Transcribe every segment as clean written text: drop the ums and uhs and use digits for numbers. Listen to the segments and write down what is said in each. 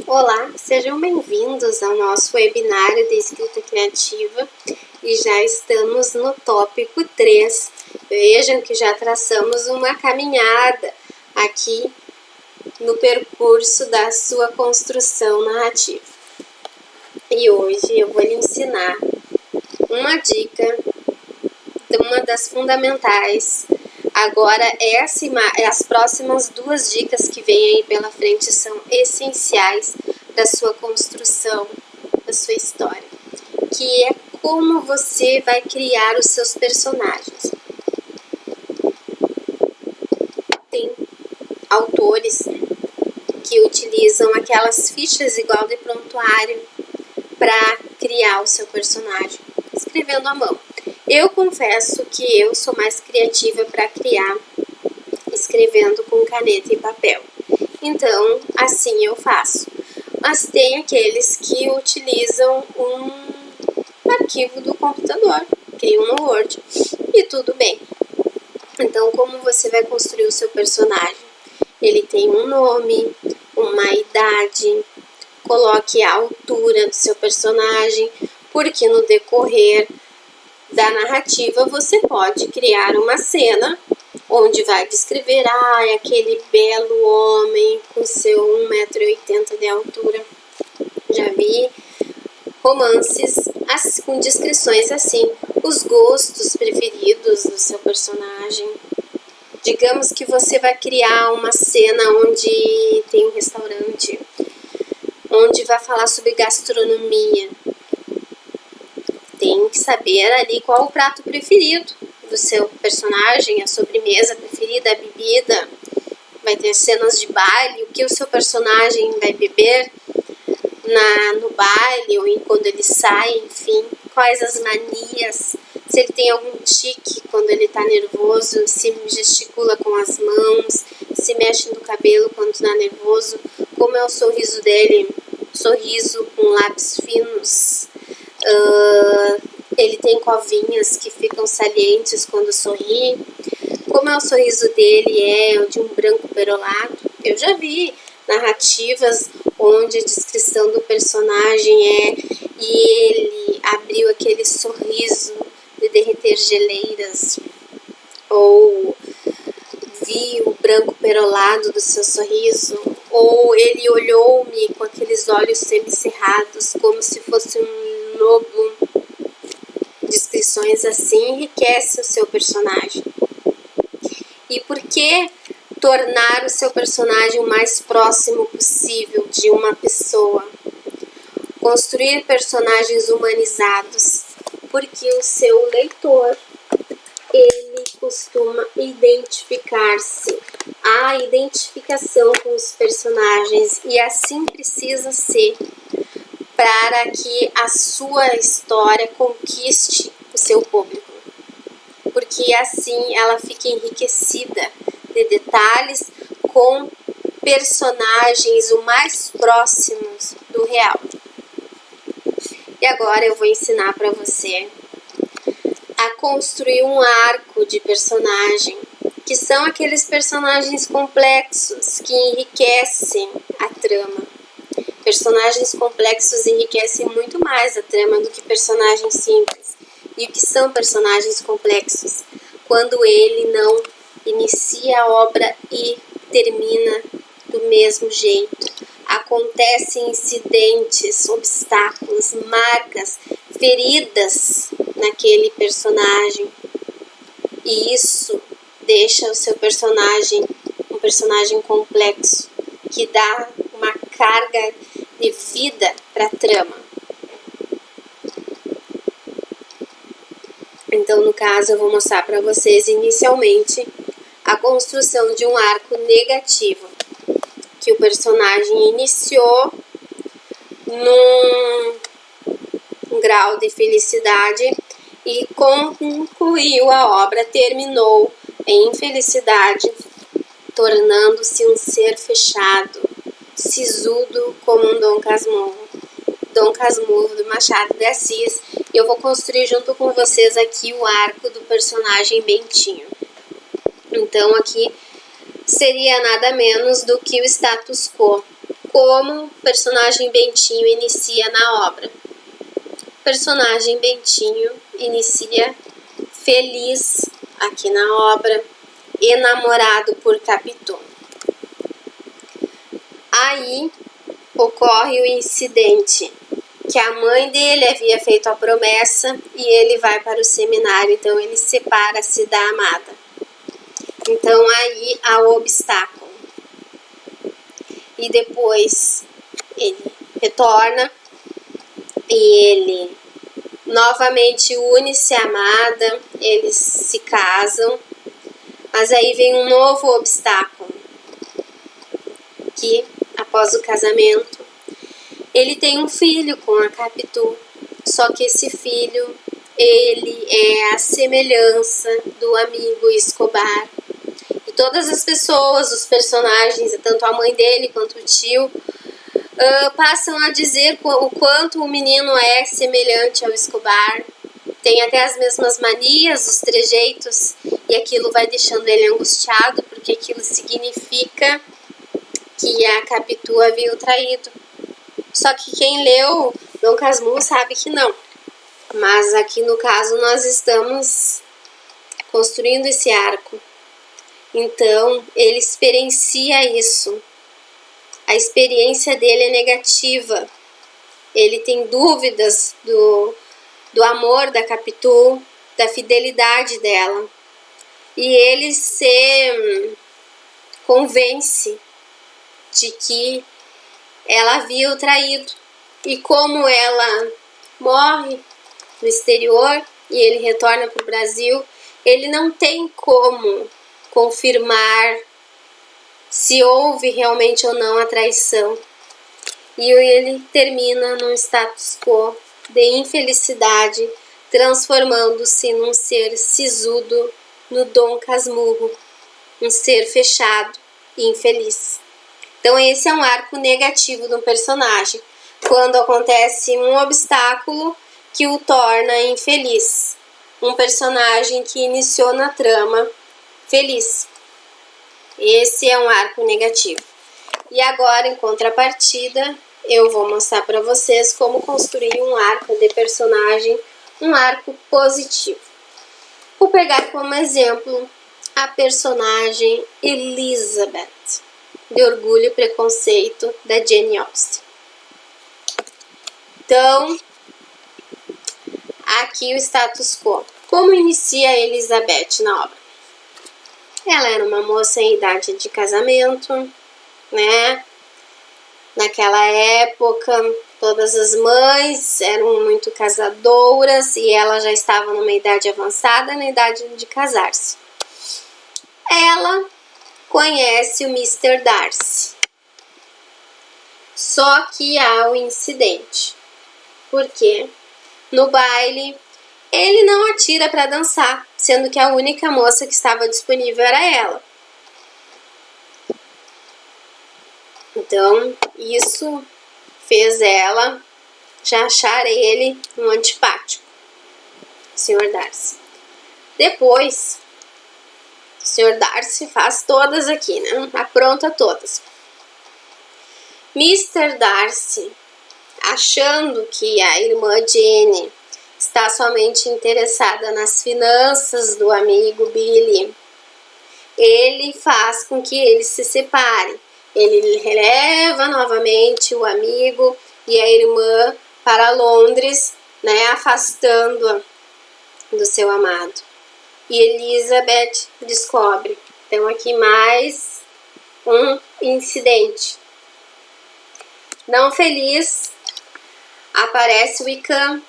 Olá, sejam bem-vindos ao nosso webinário de escrita criativa e já estamos no tópico 3. Vejam que já traçamos uma caminhada aqui no percurso da sua construção narrativa. E hoje eu vou lhe ensinar uma dica, uma das fundamentais. Agora, as próximas duas dicas que vêm aí pela frente são essenciais da sua construção, da sua história, que é como você vai criar os seus personagens. Tem autores que utilizam aquelas fichas igual de prontuário para criar o seu personagem, escrevendo à mão. Eu confesso que eu sou mais criativa para criar escrevendo com caneta e papel. Então, assim eu faço. Mas tem aqueles que utilizam um arquivo do computador, criam no Word e tudo bem. Então, como você vai construir o seu personagem? Ele tem um nome, uma idade, coloque a altura do seu personagem, porque no decorrer da narrativa você pode criar uma cena onde vai descrever aquele belo homem com seu 1,80 m de altura. Já vi romances com descrições assim, os gostos preferidos do seu personagem. Digamos que você vai criar uma cena onde tem um restaurante, onde vai falar sobre gastronomia. Tem que saber ali qual o prato preferido do seu personagem, a sobremesa preferida, a bebida. Vai ter cenas de baile, o que o seu personagem vai beber no baile ou quando ele sai, enfim. Quais as manias, se ele tem algum tique quando ele está nervoso, se gesticula com as mãos, se mexe no cabelo quando está nervoso, como é o sorriso dele, sorriso com lábios finos. Ele tem covinhas que ficam salientes quando sorri. Como é o sorriso dele, é de um branco perolado. Eu já vi narrativas onde a descrição do personagem é e ele abriu aquele sorriso de derreter geleiras, ou vi o branco perolado do seu sorriso, ou ele olhou-me com aqueles olhos semicerrados como se fosse um lobo. Descrições assim enriquecem o seu personagem. E por que tornar o seu personagem o mais próximo possível de uma pessoa? Construir personagens humanizados, porque o seu leitor, ele costuma identificar-se. Há identificação com os personagens e assim precisa ser, para que a sua história conquiste o seu público, porque assim ela fica enriquecida de detalhes com personagens o mais próximos do real. E agora eu vou ensinar para você a construir um arco de personagem, que são aqueles personagens complexos que enriquecem a trama. Personagens complexos enriquecem muito mais a trama do que personagens simples. E o que são personagens complexos? Quando ele não inicia a obra e termina do mesmo jeito. Acontecem incidentes, obstáculos, marcas, feridas naquele personagem. E isso deixa o seu personagem um personagem complexo, que dá uma carga de vida para a trama. Então, no caso, eu vou mostrar para vocês inicialmente a construção de um arco negativo, que o personagem iniciou num grau de felicidade e concluiu a obra, terminou em infelicidade, tornando-se um ser fechado, sisudo como um Dom Casmurro do Machado de Assis. E eu vou construir junto com vocês aqui o arco do personagem Bentinho. Então aqui seria nada menos do que o status quo, como o personagem Bentinho inicia na obra. O personagem Bentinho inicia feliz aqui na obra, enamorado por Capitu. Aí ocorre o incidente que a mãe dele havia feito a promessa e ele vai para o seminário, então ele separa-se da amada. Então aí há o obstáculo. E depois ele retorna e ele novamente une-se à amada, eles se casam, mas aí vem um novo obstáculo, que após o casamento ele tem um filho com a Capitu, só que esse filho, ele é a semelhança do amigo Escobar. E todas as pessoas, os personagens, tanto a mãe dele quanto o tio, passam a dizer o quanto o menino é semelhante ao Escobar. Tem até as mesmas manias, os trejeitos, e aquilo vai deixando ele angustiado, porque aquilo significa que a Capitu havia o traído. Só que quem leu Dom Casmurro sabe que não. Mas aqui no caso nós estamos construindo esse arco. Então ele experiencia isso. A experiência dele é negativa. Ele tem dúvidas do amor da Capitu, da fidelidade dela. E ele se convence de que ela havia o traído. E como ela morre no exterior e ele retorna para o Brasil, ele não tem como confirmar se houve realmente ou não a traição. E ele termina num status quo de infelicidade, transformando-se num ser sisudo, no Dom Casmurro, um ser fechado e infeliz. Então esse é um arco negativo de um personagem, quando acontece um obstáculo que o torna infeliz. Um personagem que iniciou na trama feliz. Esse é um arco negativo. E agora, em contrapartida, eu vou mostrar para vocês como construir um arco de personagem, um arco positivo. Vou pegar como exemplo a personagem Elizabeth, de Orgulho e Preconceito, da Jane Austen. Então, aqui o status quo. Como inicia Elizabeth na obra? Ela era uma moça em idade de casamento, né? Naquela época, todas as mães eram muito casadoras e ela já estava numa idade avançada, na idade de casar-se. Ela conhece o Mr. Darcy. Só que há um incidente. Porque no baile ele não atira para dançar, sendo que a única moça que estava disponível era ela. Então, isso fez ela já achar ele um antipático, o Sr. Darcy. Depois, o Sr. Darcy faz todas aqui, né? Apronta todas. Mr. Darcy, achando que a irmã Jane está somente interessada nas finanças do amigo Billy, ele faz com que eles se separem. Ele releva novamente o amigo e a irmã para Londres, né, afastando-a do seu amado. E Elizabeth descobre. Então aqui mais um incidente. Não feliz, aparece Wickham,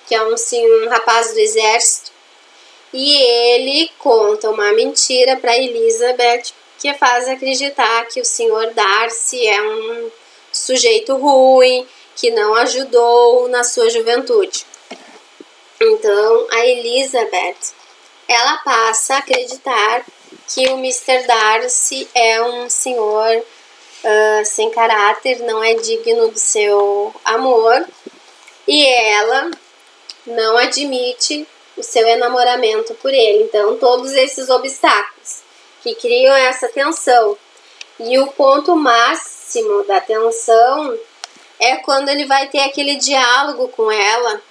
que é um rapaz do exército, e ele conta uma mentira para Elizabeth, que faz acreditar que o Sr. Darcy é um sujeito ruim, que não ajudou na sua juventude. Então, a Elizabeth, ela passa a acreditar que o Mr. Darcy é um senhor sem caráter, não é digno do seu amor, e ela não admite o seu enamoramento por ele. Então, todos esses obstáculos que criam essa tensão. E o ponto máximo máximo da tensão é quando ele vai ter aquele diálogo com ela,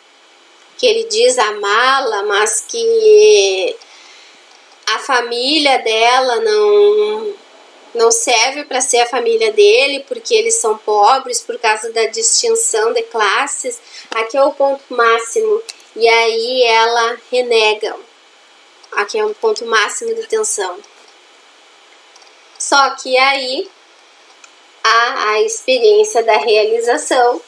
que ele diz amá-la, mas que a família dela não serve para ser a família dele, porque eles são pobres por causa da distinção de classes. Aqui é o ponto máximo. E aí ela renega. Aqui é o ponto máximo de tensão. Só que aí há a experiência da realização,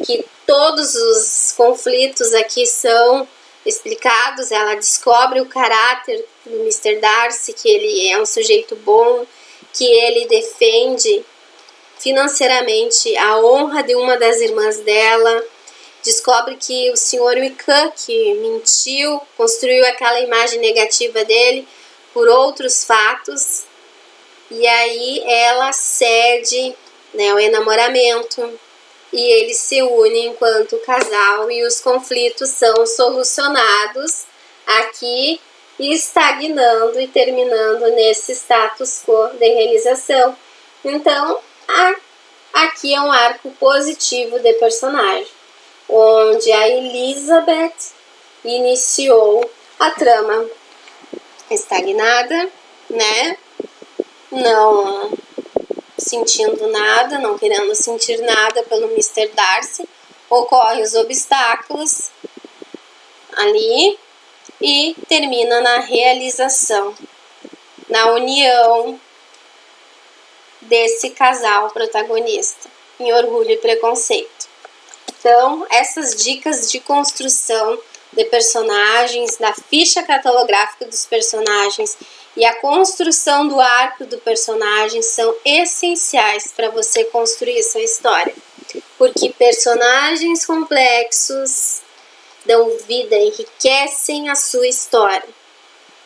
que todos os conflitos aqui são explicados. Ela descobre o caráter do Mr. Darcy, que ele é um sujeito bom, que ele defende financeiramente a honra de uma das irmãs dela, descobre que o Sr. Wickham, que mentiu, construiu aquela imagem negativa dele por outros fatos, e aí ela cede, né, o enamoramento, e eles se unem enquanto casal, e os conflitos são solucionados aqui, estagnando e terminando nesse status quo de realização. Então, aqui é um arco positivo de personagem, onde a Elizabeth iniciou a trama estagnada, né? Não sentindo nada, não querendo sentir nada pelo Mr. Darcy, ocorrem os obstáculos ali e termina na realização, na união desse casal protagonista, em Orgulho e Preconceito. Então, essas dicas de construção de personagens, da ficha catalográfica dos personagens e a construção do arco do personagem são essenciais para você construir sua história, porque personagens complexos dão vida, enriquecem a sua história.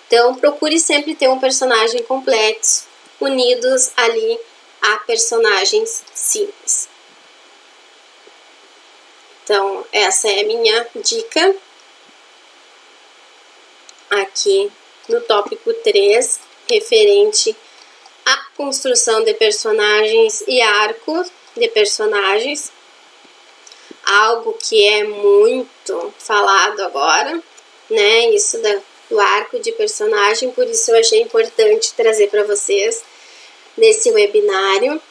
Então, procure sempre ter um personagem complexo, unidos ali a personagens simples. Então, essa é a minha dica aqui no tópico 3, referente à construção de personagens e arco de personagens. Algo que é muito falado agora, né? Isso do arco de personagem, por isso eu achei importante trazer para vocês nesse webinário.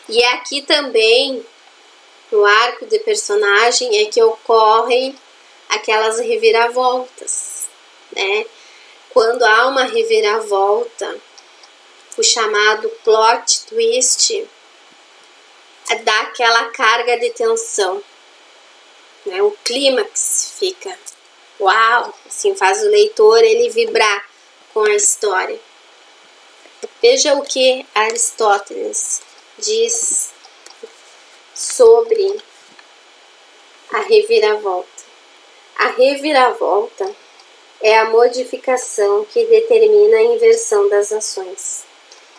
E aqui também, no arco de personagem, é que ocorrem aquelas reviravoltas, né? Quando há uma reviravolta, o chamado plot twist, dá aquela carga de tensão, né? O clímax fica, uau, assim, faz o leitor ele vibrar com a história. Veja o que Aristóteles diz sobre a reviravolta. A reviravolta é a modificação que determina a inversão das ações,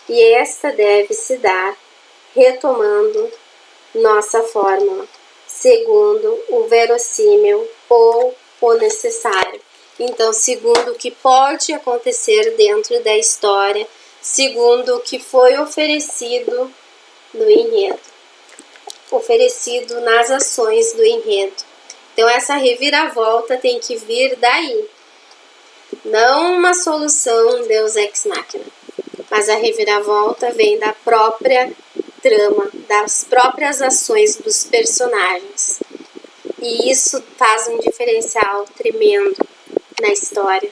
e esta deve se dar retomando nossa fórmula, segundo o verossímil ou o necessário. Então, segundo o que pode acontecer dentro da história, segundo o que foi oferecido no enredo, oferecido nas ações do enredo. Então, essa reviravolta tem que vir daí, não uma solução Deus ex machina, mas a reviravolta vem da própria trama, das próprias ações dos personagens. E isso faz um diferencial tremendo na história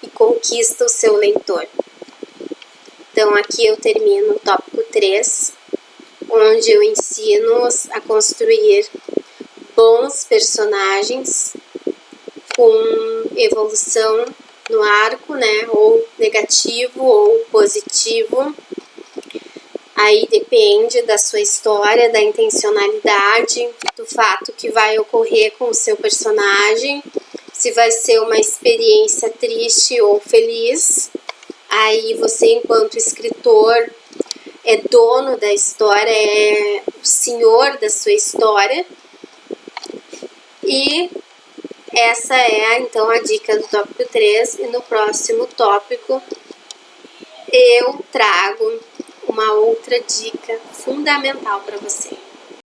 e conquista o seu leitor. Então aqui eu termino o tópico 3, onde eu ensino a construir bons personagens com evolução no arco, né, ou negativo ou positivo. Aí depende da sua história, da intencionalidade, do fato que vai ocorrer com o seu personagem, se vai ser uma experiência triste ou feliz. Aí você, enquanto escritor, é dono da história, é o senhor da sua história. E essa é, então, a dica do tópico 3. E no próximo tópico eu trago uma outra dica fundamental para você.